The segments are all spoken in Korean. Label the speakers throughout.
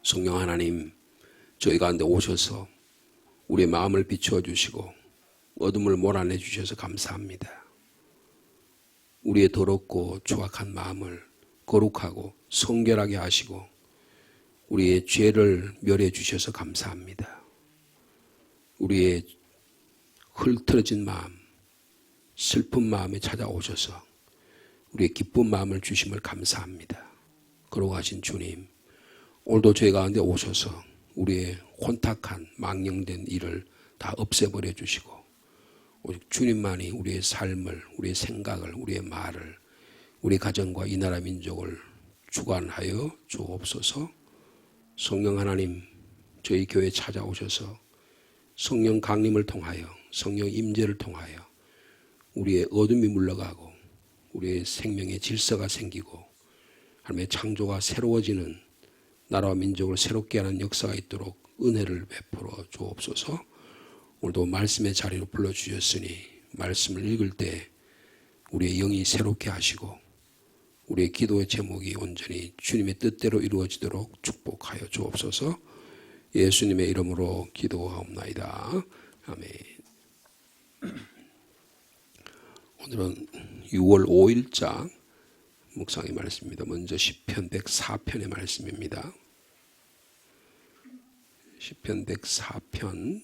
Speaker 1: 성령 하나님, 저희 가운데 오셔서 우리의 마음을 비추어 주시고 어둠을 몰아내 주셔서 감사합니다. 우리의 더럽고 추악한 마음을 거룩하고 성결하게 하시고 우리의 죄를 멸해 주셔서 감사합니다. 우리의 흐트러진 마음, 슬픈 마음에 찾아오셔서 우리의 기쁜 마음을 주심을 감사합니다. 거룩하신 주님, 오늘도 저희 가운데 오셔서 우리의 혼탁한 망령된 일을 다 없애버려 주시고 오직 주님만이 우리의 삶을, 우리의 생각을, 우리의 말을, 우리 가정과 이 나라 민족을 주관하여 주옵소서. 성령 하나님, 저희 교회에 찾아오셔서 성령 강림을 통하여, 성령 임재를 통하여 우리의 어둠이 물러가고 우리의 생명의 질서가 생기고 하나님의 창조가 새로워지는 나라와 민족을 새롭게 하는 역사가 있도록 은혜를 베풀어 주옵소서. 오늘도 말씀의 자리로 불러주셨으니 말씀을 읽을 때 우리의 영이 새롭게 하시고 우리의 기도의 제목이 온전히 주님의 뜻대로 이루어지도록 축복하여 주옵소서. 예수님의 이름으로 기도하옵나이다. 아멘. 오늘은 6월 5일자 묵상의 말씀입니다. 먼저 시편 104편의 말씀입니다. 시편 104편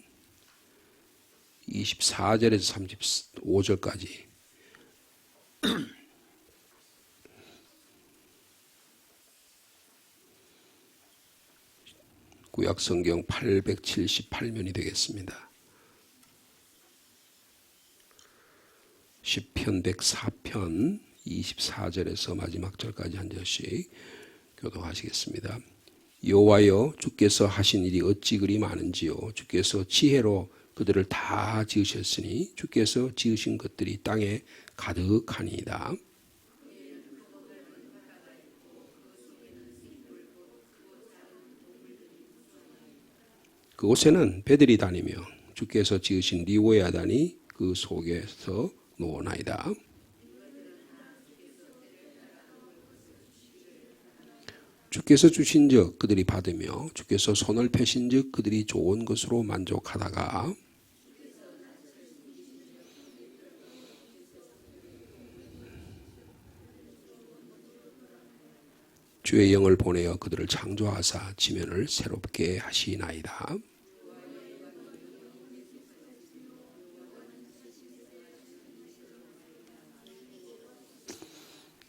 Speaker 1: 24절에서 35절까지 구약성경 878면이 되겠습니다. 시편 104편 24절에서 마지막 절까지 한 절씩 교독하시겠습니다. 여호와여, 주께서 하신 일이 어찌 그리 많은지요. 주께서 지혜로 그들을 다 지으셨으니 주께서 지으신 것들이 땅에 가득하니이다. 그곳에는 배들이 다니며 주께서 지으신 리오야단이 그 속에서 노나이다. 주께서 주신즉 그들이 받으며 주께서 손을 펴신즉 그들이 좋은 것으로 만족하다가 주의 영을 보내어 그들을 창조하사 지면을 새롭게 하시나이다.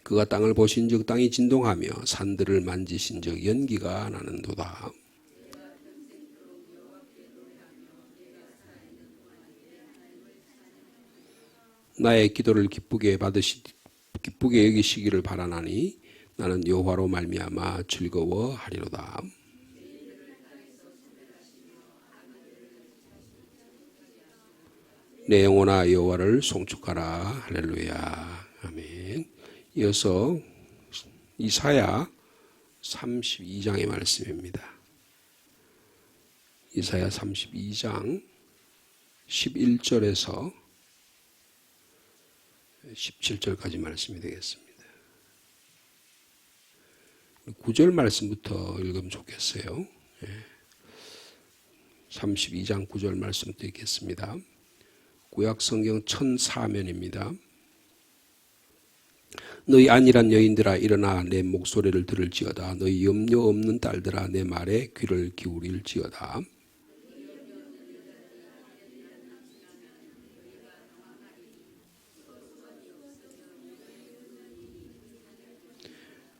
Speaker 1: 그가 땅을 보신즉 땅이 진동하며 산들을 만지신즉 연기가 나는도다. 나의 기도를 기쁘게 여기시기를 바라나니 나는 여호와로 말미암아 즐거워하리로다. 내 영혼아 여호와를 송축하라. 할렐루야. 아멘. 이어서 이사야 32장의 말씀입니다. 이사야 32장 11절에서 17절까지 말씀이 되겠습니다. 9절 말씀부터 읽으면 좋겠어요. 32장 9절 말씀부터 읽겠습니다. 구약성경 1004면입니다. 너희 안일한 여인들아 일어나 내 목소리를 들을지어다. 너희 염려 없는 딸들아 내 말에 귀를 기울일지어다.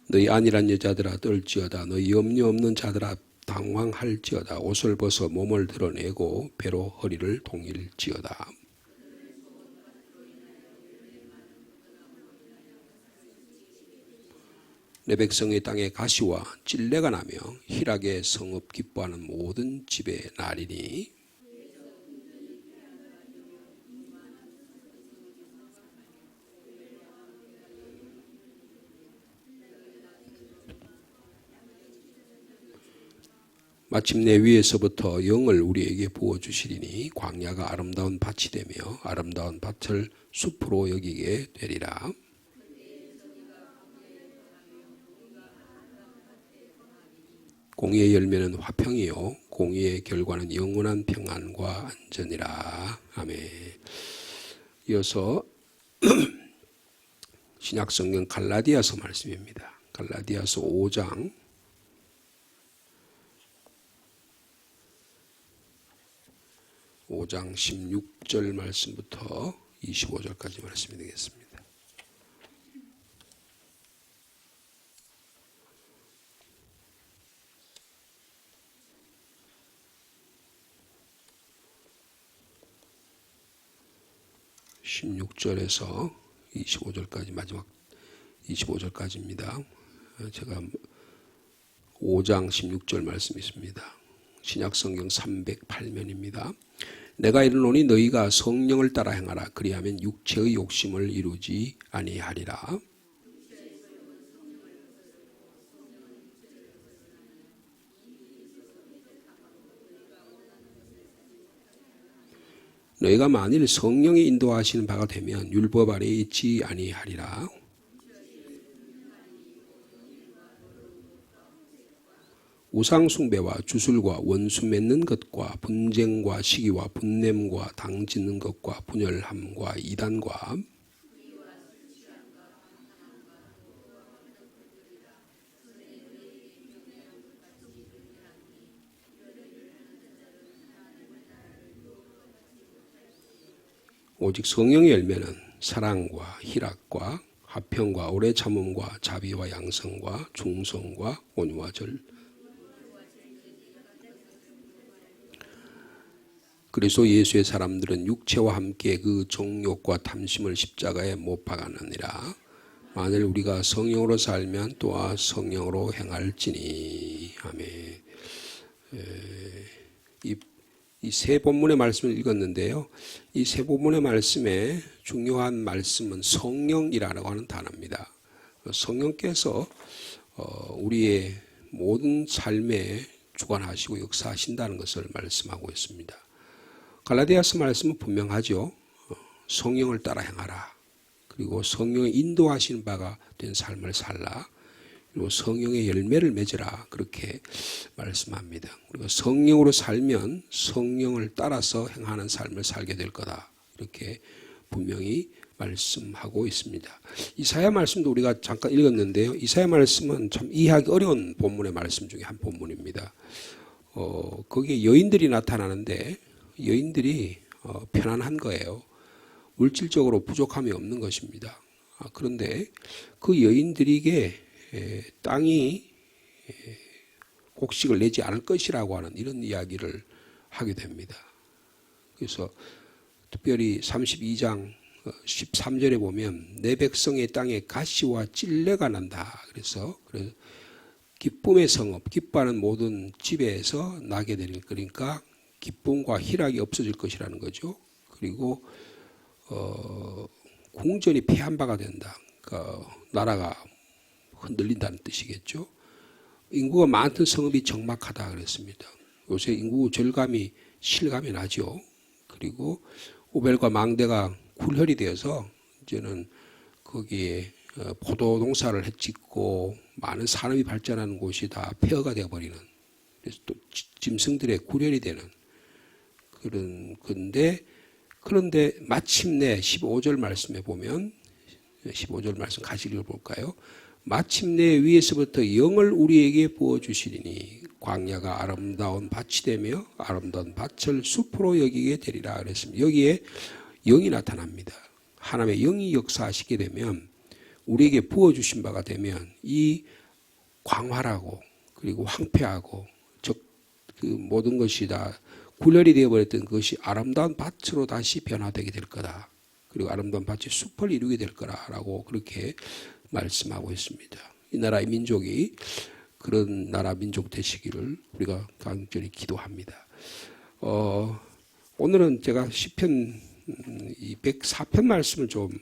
Speaker 1: 너희 안일한 여자들아 떨지어다. 너희 염려 없는 자들아 당황할지어다. 옷을 벗어 몸을 드러내고 배로 허리를 동일지어다. 내 백성의 땅에 가시와 찔레가 나며 희락의 성읍 기뻐하는 모든 집에 나리니 마침내 위에서부터 영을 우리에게 부어주시리니 광야가 아름다운 밭이 되며 아름다운 밭을 숲으로 여기게 되리라. 공의의 열매는 화평이요 공의의 결과는 영원한 평안과 안전이라. 아멘. 이어서 신약성경 갈라디아서 말씀입니다. 갈라디아서 5장 16절 말씀부터 25절까지 말씀이 되겠습니다. (16절에서) 25절까지 마지막 25절까지입니다. 제가 5장 16절 말씀이 있습니다. 신약성경 308면입니다. 내가 이르노니 너희가 성령을 따라 행하라. 그리하면 육체의 욕심을 이루지 아니하리라. 너희가 만일 성령이 인도하시는 바가 되면 율법 아래에 있지 아니하리라. 우상숭배와 주술과 원수 맺는 것과 분쟁과 시기와 분냄과 당짓는 것과 분열함과 이단과 오직 성령의 열매는 사랑과 희락과 화평과 오래 참음과 자비와 양성과 충성과 온유와 절. 그리스도 예수의 사람들은 육체와 함께 그 정욕과 탐심을 십자가에 못 박았느니라. 만일 우리가 성령으로 살면 또한 성령으로 행할지니. 아멘. 이 세 본문의 말씀을 읽었는데요. 이 세 본문의 말씀에 중요한 말씀은 성령이라고 하는 단어입니다. 성령께서 우리의 모든 삶에 주관하시고 역사하신다는 것을 말씀하고 있습니다. 갈라디아서 말씀은 분명하죠. 성령을 따라 행하라. 그리고 성령의 인도하시는 바가 된 삶을 살라. 그리고 성령의 열매를 맺으라. 그렇게 말씀합니다. 그리고 성령으로 살면 성령을 따라서 행하는 삶을 살게 될 거다. 이렇게 분명히 말씀하고 있습니다. 이사야 말씀도 우리가 잠깐 읽었는데요. 이사야 말씀은 참 이해하기 어려운 본문의 말씀 중에 한 본문입니다. 거기에 여인들이 나타나는데 여인들이 편안한 거예요. 물질적으로 부족함이 없는 것입니다. 그런데 그 여인들에게 땅이 곡식을 내지 않을 것이라고 하는 이런 이야기를 하게 됩니다. 그래서 특별히 32장 13절에 보면 내 백성의 땅에 가시와 찔레가 난다. 그래서 기쁨의 성읍, 기뻐하는 모든 집에서 나게 되는, 그러니까 기쁨과 희락이 없어질 것이라는 거죠. 그리고 궁전이 폐한 바가 된다. 그러니까 나라가 흔들린다는 뜻이겠죠. 인구가 많던 성읍이 적막하다 그랬습니다. 요새 인구 절감이 실감이 나죠. 그리고 오벨과 망대가 굴혈이 되어서 이제는 거기에 포도 농사를 짓고 많은 산업이 발전하는 곳이 다 폐허가 되어버리는, 그래서 또 짐승들의 굴혈이 되는 그런 건데, 그런데 마침내 15절 말씀에 보면 15절 말씀 같이 읽어볼까요? 마침내 위에서부터 영을 우리에게 부어주시리니 광야가 아름다운 밭이 되며 아름다운 밭을 숲으로 여기게 되리라 그랬습니다. 여기에 영이 나타납니다. 하나님의 영이 역사하시게 되면, 우리에게 부어주신 바가 되면 이 광활하고 그리고 황폐하고 그 모든 것이 다 굴혈이 되어버렸던 것이 아름다운 밭으로 다시 변화되게 될 거다. 그리고 아름다운 밭이 숲을 이루게 될 거라고 그렇게 말씀하고 있습니다. 이 나라의 민족이 그런 나라 민족 되시기를 우리가 간절히 기도합니다. 오늘은 제가 시편 104편 말씀을 좀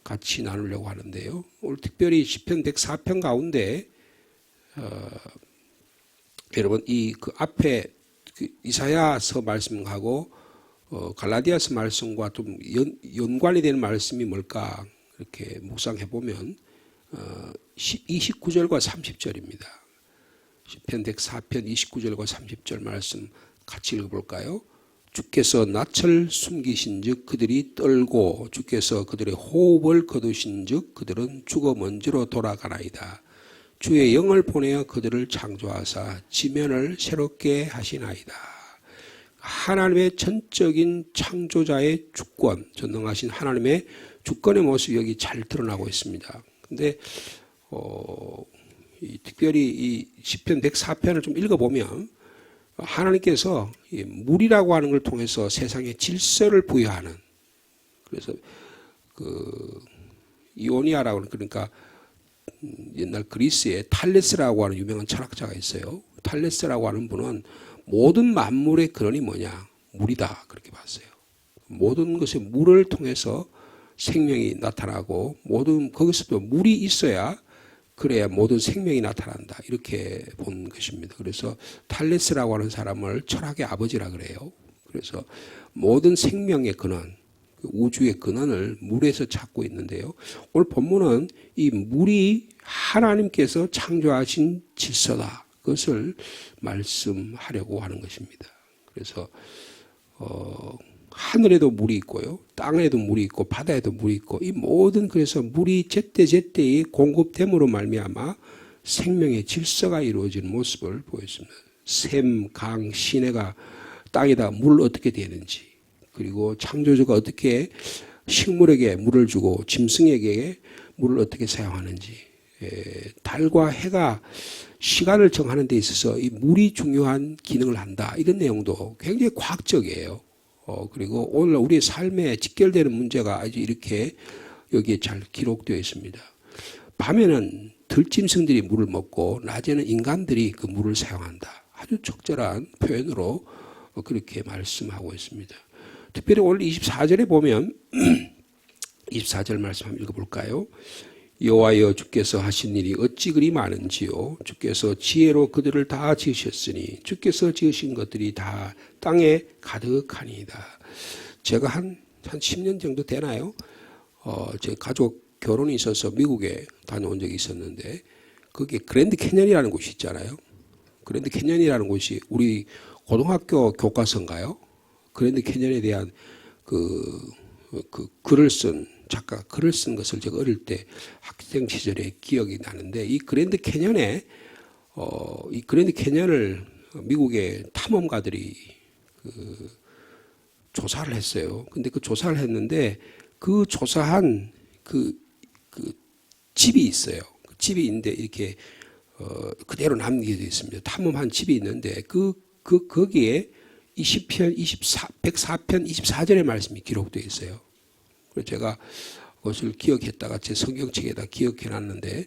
Speaker 1: 같이 나누려고 하는데요. 오늘 특별히 시편 104편 가운데 여러분 그 앞에 이사야서 말씀하고 갈라디아서 말씀과 좀 연관이 되는 말씀이 뭘까 이렇게 묵상해 보면 29절과 30절입니다. 시편 104편 29절과 30절 말씀 같이 읽어볼까요? 주께서 낯을 숨기신즉 그들이 떨고 주께서 그들의 호흡을 거두신즉 그들은 죽어 먼지로 돌아가나이다. 주의 영을 보내어 그들을 창조하사 지면을 새롭게 하시나이다. 하나님의 전적인 창조자의 주권, 전능하신 하나님의 주권의 모습이 여기 잘 드러나고 있습니다. 근데 특별히 이 시편 104편을 좀 읽어보면 하나님께서 물이라고 하는 걸 통해서 세상에 질서를 부여하는, 그래서 그 이오니아라고 그러니까 옛날 그리스에 탈레스라고 하는 유명한 철학자가 있어요. 탈레스라고 하는 분은 모든 만물의 근원이 뭐냐? 물이다, 그렇게 봤어요. 모든 것에 물을 통해서 생명이 나타나고 거기서도 물이 있어야 그래야 모든 생명이 나타난다, 이렇게 본 것입니다. 그래서 탈레스라고 하는 사람을 철학의 아버지라 그래요. 그래서 모든 생명의 근원, 우주의 근원을 물에서 찾고 있는데요. 오늘 본문은 이 물이 하나님께서 창조하신 질서다, 그것을 말씀하려고 하는 것입니다. 그래서 하늘에도 물이 있고요, 땅에도 물이 있고 바다에도 물이 있고, 이 모든, 그래서 물이 제때제때의 공급됨으로 말미암아 생명의 질서가 이루어지는 모습을 보였습니다. 샘, 강, 시내가 땅에다 물을 어떻게 대는지, 그리고 창조주가 어떻게 식물에게 물을 주고 짐승에게 물을 어떻게 사용하는지, 달과 해가 시간을 정하는 데 있어서 이 물이 중요한 기능을 한다, 이런 내용도 굉장히 과학적이에요. 그리고 오늘 우리의 삶에 직결되는 문제가 아주 이렇게 여기에 잘 기록되어 있습니다. 밤에는 들짐승들이 물을 먹고 낮에는 인간들이 그 물을 사용한다. 아주 적절한 표현으로 그렇게 말씀하고 있습니다. 특별히 오늘 24절에 보면 24절 말씀 한번 읽어볼까요? 여호와여 주께서 하신 일이 어찌 그리 많은지요. 주께서 지혜로 그들을 다 지으셨으니 주께서 지으신 것들이 다 땅에 가득하니이다. 제가 한 10년 정도 되나요? 제 가족 결혼이 있어서 미국에 다녀온 적이 있었는데, 거기에 그랜드 캐년이라는 곳이 있잖아요. 그랜드 캐년이라는 곳이 우리 고등학교 교과서인가요? 그랜드 캐년에 대한 그 글을 쓴 작가가 글을 쓴 것을 제가 어릴 때 학생 시절에 기억이 나는데, 이 그랜드 캐년에 이 그랜드 캐년을 미국의 탐험가들이 조사를 했어요. 근데 그 조사를 했는데 그 조사한 그 집이 있어요. 그 집이 있는데 이렇게 그대로 남겨져 있습니다. 탐험한 집이 있는데 거기에 이 시편 104편 24절의 말씀이 기록되어 있어요. 그래서 제가 그것을 기억했다가 제 성경책에다 기억해놨는데,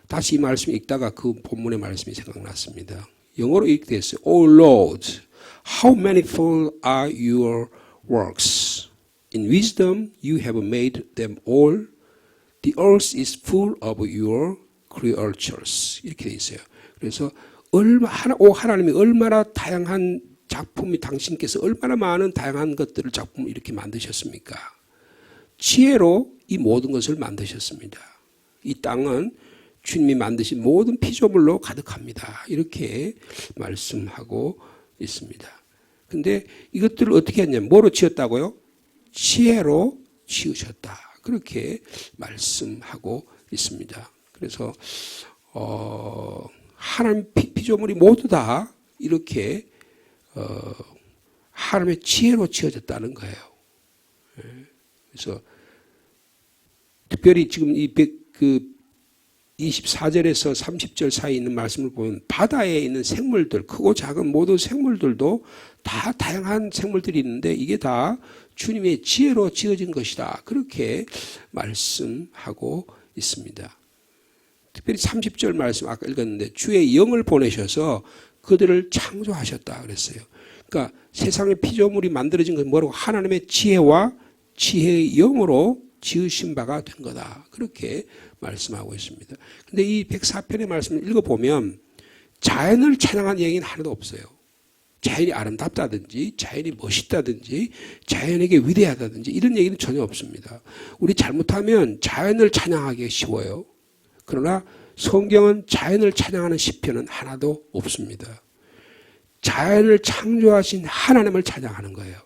Speaker 1: 다시 이 말씀 읽다가 그 본문의 말씀이 생각났습니다. 영어로 이렇게 되어 있어요. O Lord, how manifold are your works. In wisdom you have made them all. The earth is full of your creatures. 이렇게 되어 있어요. 그래서 하나님이 얼마나 다양한 작품이, 당신께서 얼마나 많은 다양한 것들을 작품을 이렇게 만드셨습니까? 지혜로 이 모든 것을 만드셨습니다. 이 땅은 주님이 만드신 모든 피조물로 가득합니다. 이렇게 말씀하고 있습니다. 근데 이것들을 어떻게 했냐면 뭐로 지었다고요? 지혜로 지으셨다, 그렇게 말씀하고 있습니다. 그래서 하나님 피조물이 모두 다 이렇게 하나님의 지혜로 지어졌다는 거예요. 그래서 특별히 지금 이 24절에서 30절 사이에 있는 말씀을 보면 바다에 있는 생물들, 크고 작은 모든 생물들도 다 다양한 생물들이 있는데 이게 다 주님의 지혜로 지어진 것이다, 그렇게 말씀하고 있습니다. 특별히 30절 말씀 아까 읽었는데 주의 영을 보내셔서 그들을 창조하셨다 그랬어요. 그러니까 세상의 피조물이 만들어진 건 뭐라고? 하나님의 지혜와 지혜의 영으로 지으신 바가 된 거다, 그렇게 말씀하고 있습니다. 근데 이 104편의 말씀을 읽어보면 자연을 찬양한 얘기는 하나도 없어요. 자연이 아름답다든지 자연이 멋있다든지 자연에게 위대하다든지 이런 얘기는 전혀 없습니다. 우리 잘못하면 자연을 찬양하기 쉬워요. 그러나 성경은 자연을 찬양하는 시편은 하나도 없습니다. 자연을 창조하신 하나님을 찬양하는 거예요.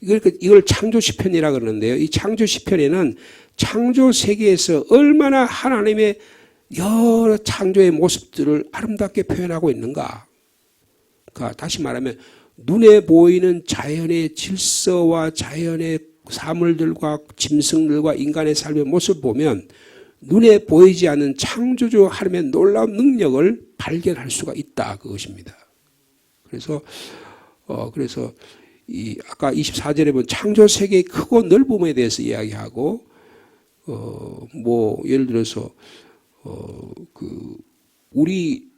Speaker 1: 이걸 창조 시편이라 그러는데요. 이 창조 시편에는 창조 세계에서 얼마나 하나님의 여러 창조의 모습들을 아름답게 표현하고 있는가. 그러니까 다시 말하면 눈에 보이는 자연의 질서와 자연의 사물들과 짐승들과 인간의 삶의 모습을 보면 눈에 보이지 않는 창조주 하나님의 놀라운 능력을 발견할 수가 있다. 그것입니다. 그래서 이 아까 24절에 보면 창조 세계의 크고 넓음에 대해서 이야기하고 뭐 예를 들어서 우리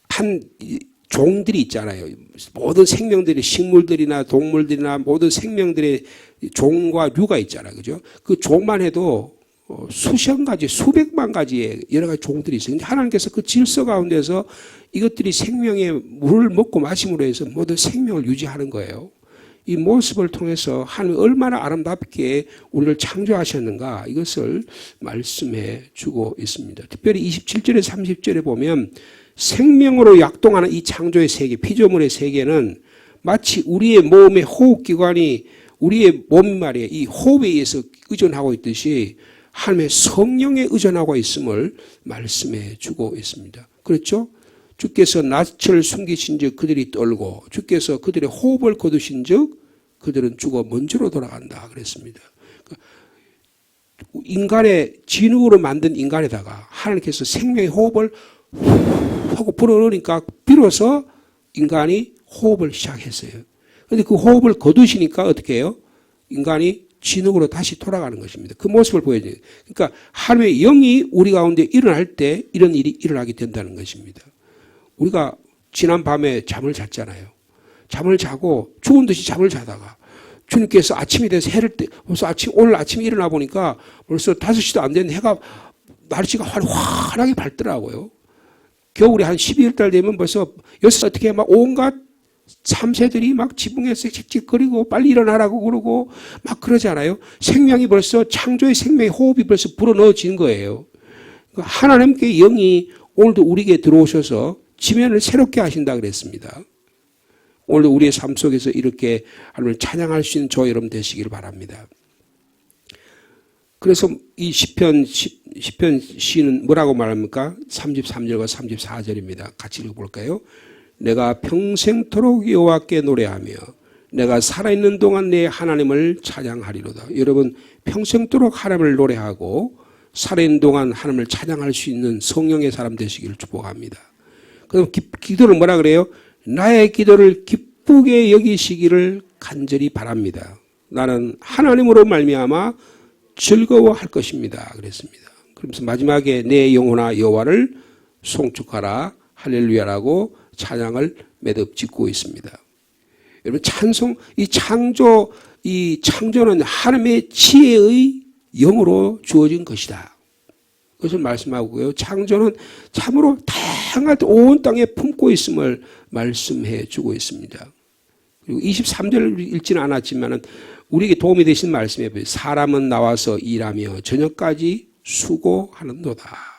Speaker 1: 한 종들이 있잖아요. 모든 생명들이 식물들이나 동물들이나 모든 생명들의 종과 류가 있잖아요. 그죠? 그 종만 해도 수천 가지, 수백만 가지의 여러 가지 종들이 있어요. 근데 하나님께서 그 질서 가운데서 이것들이 생명의 물을 먹고 마심으로 해서 모든 생명을 유지하는 거예요. 이 모습을 통해서 하나님이 얼마나 아름답게 우리를 창조하셨는가 이것을 말씀해 주고 있습니다. 특별히 27절에 30절에 보면 생명으로 약동하는 이 창조의 세계, 피조물의 세계는 마치 우리의 몸의 호흡기관이 우리의 몸 말이에요. 이 호흡에 의해서 의존하고 있듯이 하나님의 성령에 의존하고 있음을 말씀해 주고 있습니다. 그렇죠? 주께서 낯을 숨기신 즉 그들이 떨고 주께서 그들의 호흡을 거두신 즉 그들은 죽어 먼지로 돌아간다 그랬습니다. 인간의 진흙으로 만든 인간에다가 하나님께서 생명의 호흡을 하고 불어넣으니까 비로소 인간이 호흡을 시작했어요. 그런데 그 호흡을 거두시니까 어떻게 해요? 인간이 진흙으로 다시 돌아가는 것입니다. 그 모습을 보여줘요. 그러니까 하나님의 영이 우리 가운데 일어날 때 이런 일이 일어나게 된다는 것입니다. 우리가 지난 밤에 잠을 잤잖아요. 잠을 자고 죽은 듯이 잠을 자다가 주님께서 아침이 돼서 해를 때 벌써 오늘 아침에 일어나 보니까 벌써 5시도 안 된 해가 날씨가 환하게 밝더라고요. 겨울에 한 12월 달 되면 벌써 여기서 어떻게 막 온갖 참새들이 막 지붕에서 칙칙거리고 빨리 일어나라고 그러고 막 그러잖아요. 생명이 벌써 창조의 생명의 호흡이 벌써 불어넣어진 거예요. 하나님께 영이 오늘도 우리에게 들어오셔서 지면을 새롭게 하신다 그랬습니다. 오늘도 우리의 삶 속에서 이렇게 하나님을 찬양할 수 있는 저 여러분 되시기를 바랍니다. 그래서 이 시편 시는 뭐라고 말합니까? 33절과 34절입니다. 같이 읽어볼까요? 내가 평생토록 여호와께 노래하며 내가 살아있는 동안 내 하나님을 찬양하리로다. 여러분 평생토록 하나님을 노래하고 살아있는 동안 하나님을 찬양할 수 있는 성령의 사람 되시기를 축복합니다. 그럼 기도를 뭐라 그래요? 나의 기도를 기쁘게 여기시기를 간절히 바랍니다. 나는 하나님으로 말미암아 즐거워할 것입니다. 그랬습니다. 그러면서 마지막에 내 영혼아 여호와를 송축하라 할렐루야라고 찬양을 매듭 짓고 있습니다. 여러분 이 창조는 하나님의 지혜의 영으로 주어진 것이다. 그것을 말씀하고요. 창조는 참으로 다양한 온 땅에 품고 있음을 말씀해 주고 있습니다. 그리고 23절을 읽지는 않았지만 우리에게 도움이 되신 말씀에 보면 사람은 나와서 일하며 저녁까지 수고하는도다.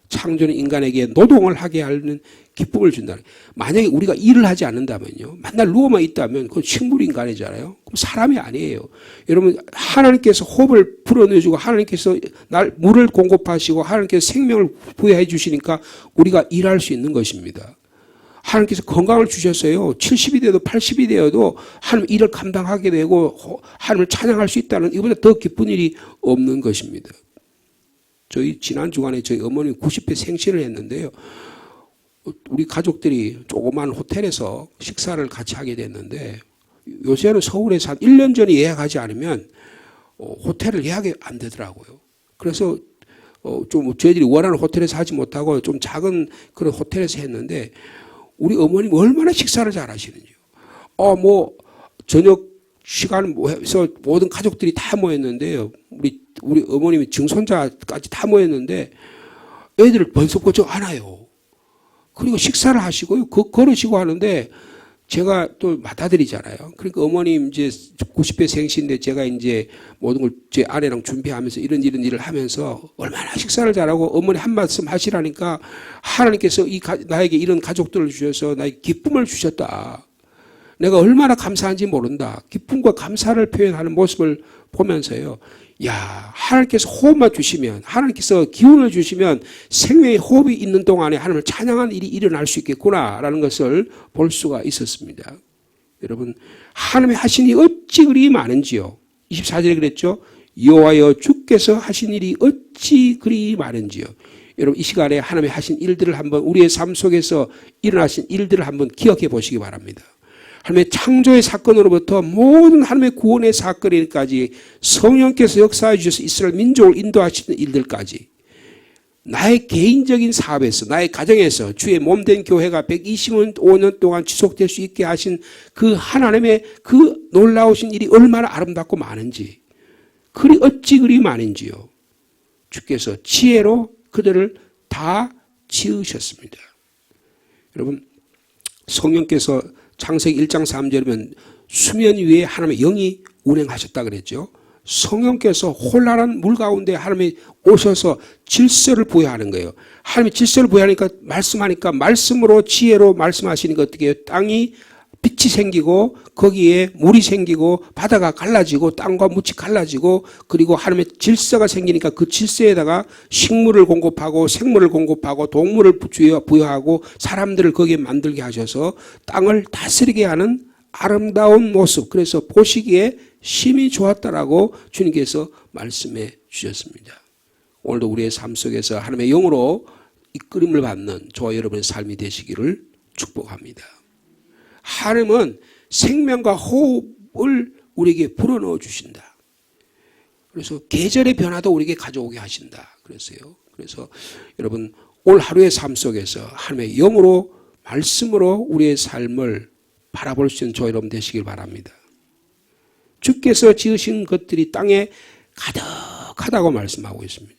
Speaker 1: 창조는 인간에게 노동을 하게 하는 기쁨을 준다. 만약에 우리가 일을 하지 않는다면요. 맨날 누워만 있다면 그건 식물인간이잖아요. 그럼 사람이 아니에요. 여러분 하나님께서 호흡을 불어넣어주고 하나님께서 물을 공급하시고 하나님께서 생명을 부여해 주시니까 우리가 일할 수 있는 것입니다. 하나님께서 건강을 주셨어요. 70이 돼도 80이 되어도 하나님 일을 감당하게 되고 하나님을 찬양할 수 있다는 이보다 더 기쁜 일이 없는 것입니다. 저희 지난 주간에 저희 어머니 90회 생신을 했는데요. 우리 가족들이 조그만 호텔에서 식사를 같이 하게 됐는데 요새는 서울에서 한 1년 전에 예약하지 않으면 호텔을 예약이 안 되더라고요. 그래서 좀 저희들이 원하는 호텔에서 하지 못하고 좀 작은 그런 호텔에서 했는데 우리 어머님 얼마나 식사를 잘 하시는지요. 저녁 시간에서 모든 가족들이 다 모였는데요. 우리 어머님이 증손자까지 다 모였는데 애들을 번쩍번쩍 안아요. 그리고 식사를 하시고요. 걸으시고 하는데 제가 또 맡아드리잖아요. 그러니까 어머님 이제 90회 생신인데 제가 이제 모든 걸 제 아내랑 준비하면서 이런 일을 하면서 얼마나 식사를 잘하고 어머니 한 말씀 하시라니까 하나님께서 나에게 이런 가족들을 주셔서 나에게 기쁨을 주셨다. 내가 얼마나 감사한지 모른다. 기쁨과 감사를 표현하는 모습을 보면서요. 야, 하나님께서 호흡만 주시면, 하나님께서 기운을 주시면 생명의 호흡이 있는 동안에 하나님을 찬양하는 일이 일어날 수 있겠구나라는 것을 볼 수가 있었습니다. 여러분, 하나님의 하신 일이 어찌 그리 많은지요. 24절에 그랬죠. 여호와여 주께서 하신 일이 어찌 그리 많은지요. 여러분, 이 시간에 하나님의 하신 일들을 한번 우리의 삶 속에서 일어나신 일들을 한번 기억해 보시기 바랍니다. 하나님의 창조의 사건으로부터 모든 하나님의 구원의 사건까지 성령께서 역사해 주셔서 이스라엘 민족을 인도하시는 일들까지 나의 개인적인 사업에서 나의 가정에서 주의 몸된 교회가 125년 동안 지속될 수 있게 하신 그 하나님의 그 놀라우신 일이 얼마나 아름답고 많은지 그리 어찌 그리 많은지요. 주께서 지혜로 그들을 다 지으셨습니다. 여러분 성령께서 창세기 1장 3절이면 수면 위에 하나님의 영이 운행하셨다 그랬죠. 성령께서 혼란한 물 가운데 하나님이 오셔서 질서를 부여하는 거예요. 하나님이 질서를 부여하니까 말씀하니까 말씀으로 지혜로 말씀하시니까 어떻게 해요? 땅이 빛이 생기고 거기에 물이 생기고 바다가 갈라지고 땅과 묻이 갈라지고 그리고 하나님의 질서가 생기니까 그 질서에다가 식물을 공급하고 생물을 공급하고 동물을 부여하고 사람들을 거기에 만들게 하셔서 땅을 다스리게 하는 아름다운 모습. 그래서 보시기에 심히 좋았다라고 주님께서 말씀해 주셨습니다. 오늘도 우리의 삶 속에서 하나님의 영으로 이끌림을 받는 저와 여러분의 삶이 되시기를 축복합니다. 하나님은 생명과 호흡을 우리에게 불어넣어 주신다. 그래서 계절의 변화도 우리에게 가져오게 하신다. 그래서 여러분 오늘 하루의 삶 속에서 하나님의 영으로 말씀으로 우리의 삶을 바라볼 수 있는 저 여러분 되시길 바랍니다. 주께서 지으신 것들이 땅에 가득하다고 말씀하고 있습니다.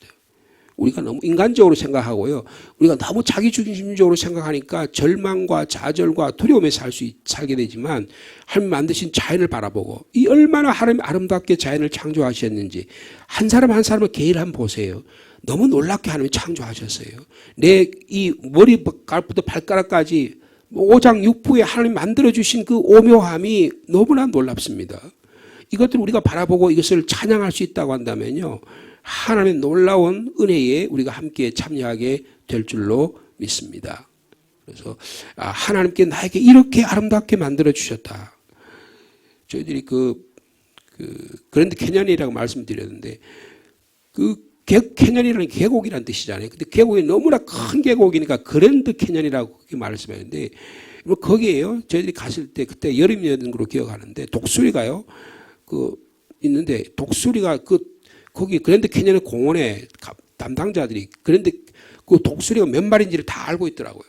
Speaker 1: 우리가 너무 인간적으로 생각하고요. 우리가 너무 자기중심적으로 생각하니까 절망과 좌절과 두려움에 살게 되지만 하나님 만드신 자연을 바라보고 이 얼마나 하나님 아름답게 자연을 창조하셨는지 한 사람 한 사람을 개인을 한번 보세요. 너무 놀랍게 하나님이 창조하셨어요. 내 이 머리부터 발가락까지 오장육부에 하나님 만들어주신 그 오묘함이 너무나 놀랍습니다. 이것들을 우리가 바라보고 이것을 찬양할 수 있다고 한다면요. 하나님의 놀라운 은혜에 우리가 함께 참여하게 될 줄로 믿습니다. 그래서 하나님께 나에게 이렇게 아름답게 만들어 주셨다. 저희들이 그랜드 캐년이라고 말씀드렸는데 캐년이라는 계곡이라는 뜻이잖아요. 근데 계곡이 너무나 큰 계곡이니까 그랜드 캐년이라고 그렇게 말씀하는데 거기에요. 저희들이 갔을 때 그때 여름이었던 걸로 기억하는데 독수리가요. 있는데 독수리가 거기 그랜드 캐년의 공원에 담당자들이 그 독수리가 몇 마리인지를 다 알고 있더라고요.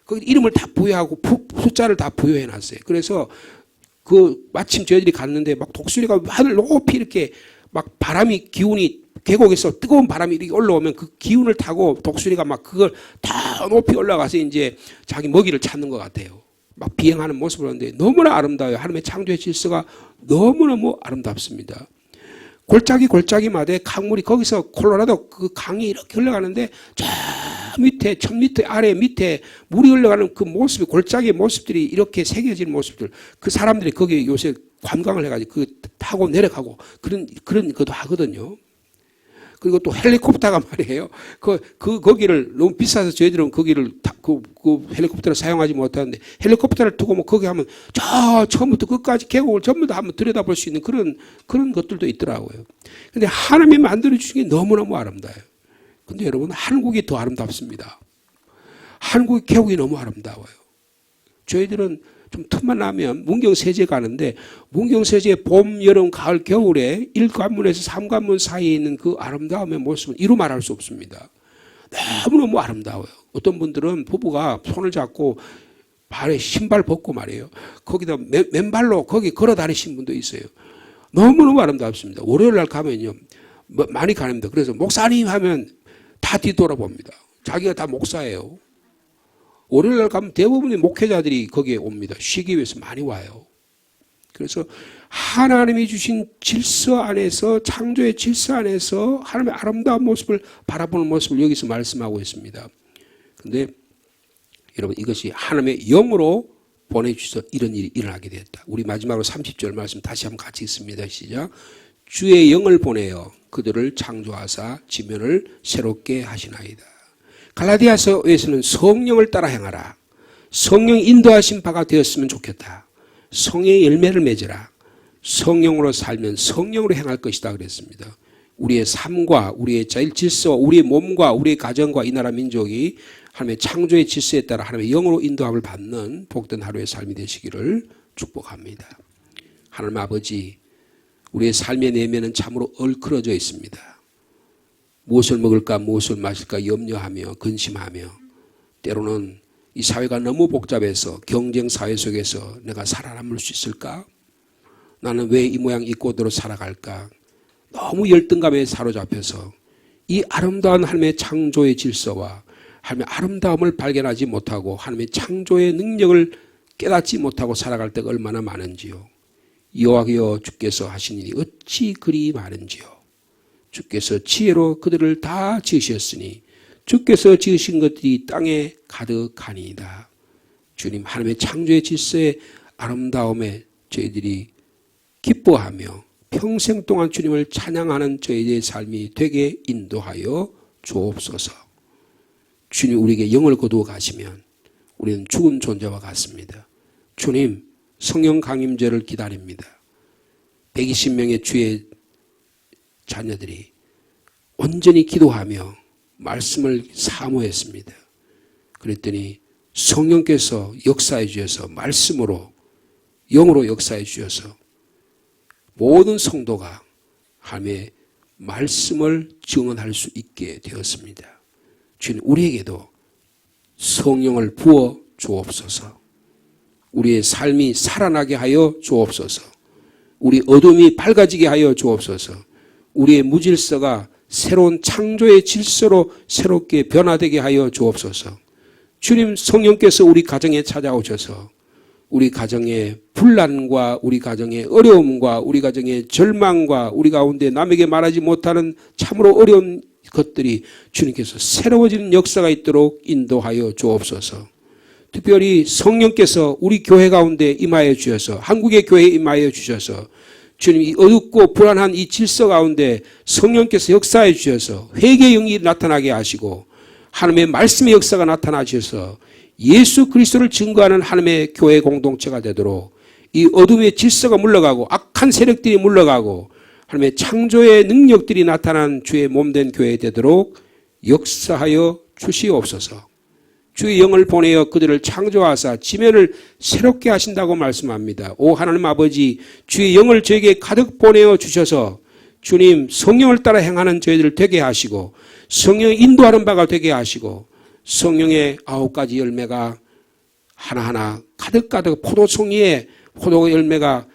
Speaker 1: 거기 이름을 다 부여하고 숫자를 다 부여해 놨어요. 그래서 마침 저희들이 갔는데 막 독수리가 하늘 높이 이렇게 막 기운이 계곡에서 뜨거운 바람이 이렇게 올라오면 그 기운을 타고 독수리가 막 그걸 다 높이 올라가서 이제 자기 먹이를 찾는 것 같아요. 막 비행하는 모습을 하는데 너무나 아름다워요. 하나님의 창조의 질서가 너무너무 아름답습니다. 골짜기마다 강물이 거기서 콜로라도 그 강이 이렇게 흘러가는데 저 밑에 1000m 아래 밑에 물이 흘러가는 그 모습이 골짜기의 모습들이 이렇게 새겨진 모습들 그 사람들이 거기 요새 관광을 해가지고 타고 내려가고 그런 것도 하거든요. 그리고 또 헬리콥터가 말이에요. 거기를 너무 비싸서 저희들은 거기를 그 헬리콥터를 사용하지 못하는데 헬리콥터를 두고 거기 하면 저 처음부터 끝까지 계곡을 전부 다 한번 들여다볼 수 있는 그런 것들도 있더라고요. 근데 하나님이 만들어주신 게 너무너무 아름다워요. 근데 여러분 한국이 더 아름답습니다. 한국 계곡이 너무 아름다워요. 저희들은 좀 틈만 나면 문경세제 가는데 문경세제 봄, 여름, 가을, 겨울에 1관문에서 3관문 사이에 있는 그 아름다움의 모습은 이루 말할 수 없습니다. 너무너무 아름다워요. 어떤 분들은 부부가 손을 잡고 발에 신발 벗고 말이에요. 거기다 맨발로 거기 걸어 다니신 분도 있어요. 너무너무 아름답습니다. 월요일 날 가면요. 많이 가는데 그래서 목사님 하면 다 뒤돌아봅니다. 자기가 다 목사예요. 월요일날 가면 대부분의 목회자들이 거기에 옵니다. 쉬기 위해서 많이 와요. 그래서 하나님이 주신 질서 안에서, 창조의 질서 안에서 하나님의 아름다운 모습을 바라보는 모습을 여기서 말씀하고 있습니다. 그런데 여러분, 이것이 하나님의 영으로 보내주셔서 이런 일이 일어나게 되었다. 우리 마지막으로 30절 말씀 다시 한번 같이 읽습니다. 시작. 주의 영을 보내어 그들을 창조하사 지면을 새롭게 하시나이다. 갈라디아서에서는 성령을 따라 행하라. 성령 인도하신 바가 되었으면 좋겠다. 성령의 열매를 맺으라. 성령으로 살면 성령으로 행할 것이다 그랬습니다. 우리의 삶과 우리의 질서, 우리의 몸과 우리의 가정과 이 나라 민족이 하나님의 창조의 질서에 따라 하나님의 영으로 인도함을 받는 복된 하루의 삶이 되시기를 축복합니다. 하나님 아버지, 우리의 삶의 내면은 참으로 얼클어져 있습니다. 무엇을 먹을까 무엇을 마실까 염려하며 근심하며, 때로는 이 사회가 너무 복잡해서 경쟁 사회 속에서 내가 살아남을 수 있을까? 나는 왜 이 모양 이 꼴대로 살아갈까? 너무 열등감에 사로잡혀서 이 아름다운 하나님의 창조의 질서와 하나님의 아름다움을 발견하지 못하고 하나님의 창조의 능력을 깨닫지 못하고 살아갈 때가 얼마나 많은지요. 여호와여 주께서 하신 일이 어찌 그리 많은지요. 주께서 지혜로 그들을 다 지으셨으니 주께서 지으신 것들이 땅에 가득하니이다. 주님, 하나님의 창조의 질서의 아름다움에 저희들이 기뻐하며 평생 동안 주님을 찬양하는 저희들의 삶이 되게 인도하여 주옵소서. 주님, 우리에게 영을 거두어 가시면 우리는 죽은 존재와 같습니다. 주님, 성령 강림제를 기다립니다. 120명의 주의 자녀들이 온전히 기도하며 말씀을 사모했습니다. 그랬더니 성령께서 역사해 주셔서 말씀으로, 영으로 역사해 주셔서 모든 성도가 하나님의 말씀을 증언할 수 있게 되었습니다. 주님, 우리에게도 성령을 부어 주옵소서. 우리의 삶이 살아나게 하여 주옵소서. 우리 어둠이 밝아지게 하여 주옵소서. 우리의 무질서가 새로운 창조의 질서로 새롭게 변화되게 하여 주옵소서. 주님, 성령께서 우리 가정에 찾아오셔서 우리 가정의 분란과 우리 가정의 어려움과 우리 가정의 절망과 우리 가운데 남에게 말하지 못하는 참으로 어려운 것들이 주님께서 새로워지는 역사가 있도록 인도하여 주옵소서. 특별히 성령께서 우리 교회 가운데 임하여 주셔서, 한국의 교회에 임하여 주셔서 주님, 이 어둡고 불안한 이 질서 가운데 성령께서 역사해 주셔서 회개의 영이 나타나게 하시고 하나님의 말씀의 역사가 나타나 주셔서 예수 그리스도를 증거하는 하나님의 교회 공동체가 되도록 이 어둠의 질서가 물러가고 악한 세력들이 물러가고 하나님의 창조의 능력들이 나타난 주의 몸된 교회 되도록 역사하여 주시옵소서. 주의 영을 보내어 그들을 창조하사 지면을 새롭게 하신다고 말씀합니다. 오 하나님 아버지, 주의 영을 저에게 가득 보내어 주셔서 주님, 성령을 따라 행하는 저희들을 되게 하시고 성령의 인도하는 바가 되게 하시고 성령의 9가지 열매가 하나하나 가득가득 포도송이에 포도 열매가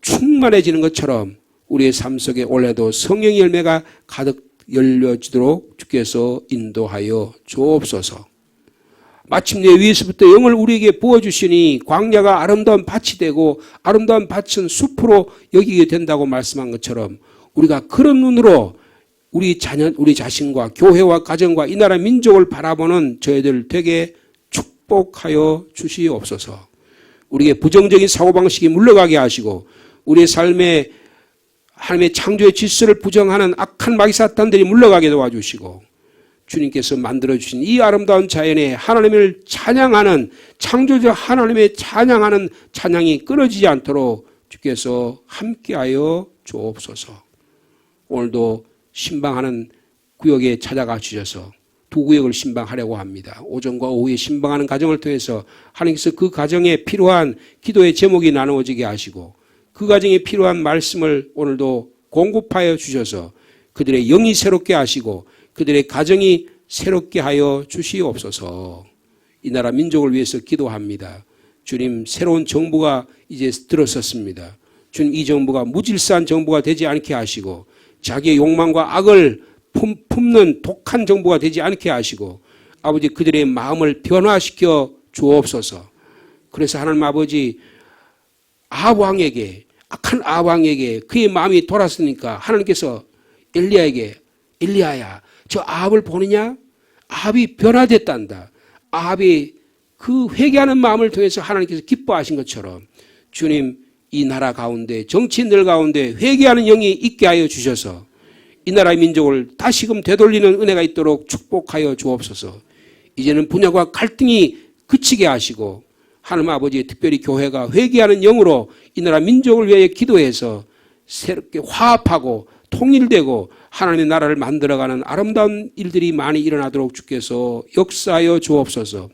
Speaker 1: 충만해지는 것처럼 우리의 삶 속에 올해도 성령의 열매가 가득 열려지도록 주께서 인도하여 주옵소서. 마침내 위에서부터 영을 우리에게 부어주시니 광야가 아름다운 밭이 되고 아름다운 밭은 숲으로 여기게 된다고 말씀한 것처럼 우리가 그런 눈으로 우리 자녀, 우리 자신과 교회와 가정과 이 나라 민족을 바라보는 저희들 되게 축복하여 주시옵소서. 우리의 부정적인 사고방식이 물러가게 하시고 우리의 삶에 하나님의 창조의 질서를 부정하는 악한 마귀사탄들이 물러가게 도와주시고 주님께서 만들어주신 이 아름다운 자연에 하나님을 찬양하는, 창조자 하나님의 찬양하는 찬양이 끊어지지 않도록 주께서 함께하여 주옵소서. 오늘도 신방하는 구역에 찾아가 주셔서 두 구역을 신방하려고 합니다. 오전과 오후에 신방하는 가정을 통해서 하나님께서 그 가정에 필요한 기도의 제목이 나누어지게 하시고 그 가정에 필요한 말씀을 오늘도 공급하여 주셔서 그들의 영이 새롭게 하시고 그들의 가정이 새롭게 하여 주시옵소서. 이 나라 민족을 위해서 기도합니다. 주님, 새로운 정부가 이제 들어섰습니다. 주님, 이 정부가 무질서한 정부가 되지 않게 하시고 자기의 욕망과 악을 품는 독한 정부가 되지 않게 하시고 아버지 그들의 마음을 변화시켜 주옵소서. 그래서 하나님 아버지 아합 왕에게, 악한 아합 왕에게 그의 마음이 돌았으니까 하나님께서 엘리야에게, 엘리야야 저 아합을 보느냐? 아합이 변화됐단다. 아합이 그 회개하는 마음을 통해서 하나님께서 기뻐하신 것처럼 주님 이 나라 가운데, 정치인들 가운데 회개하는 영이 있게 하여 주셔서 이 나라의 민족을 다시금 되돌리는 은혜가 있도록 축복하여 주옵소서. 이제는 분열과 갈등이 그치게 하시고 하나님 아버지 특별히 교회가 회개하는 영으로 이 나라 민족을 위해 기도해서 새롭게 화합하고 통일되고 하나님의 나라를 만들어가는 아름다운 일들이 많이 일어나도록 주께서 역사하여 주옵소서.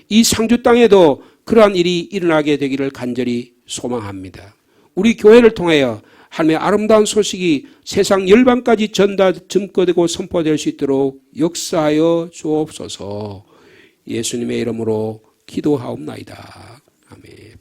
Speaker 1: 이 상주 땅에도 그러한 일이 일어나게 되기를 간절히 소망합니다. 우리 교회를 통하여 하나님의 아름다운 소식이 세상 열방까지 증거되고 선포될 수 있도록 역사하여 주옵소서. 예수님의 이름으로 기도하옵나이다. 아멘.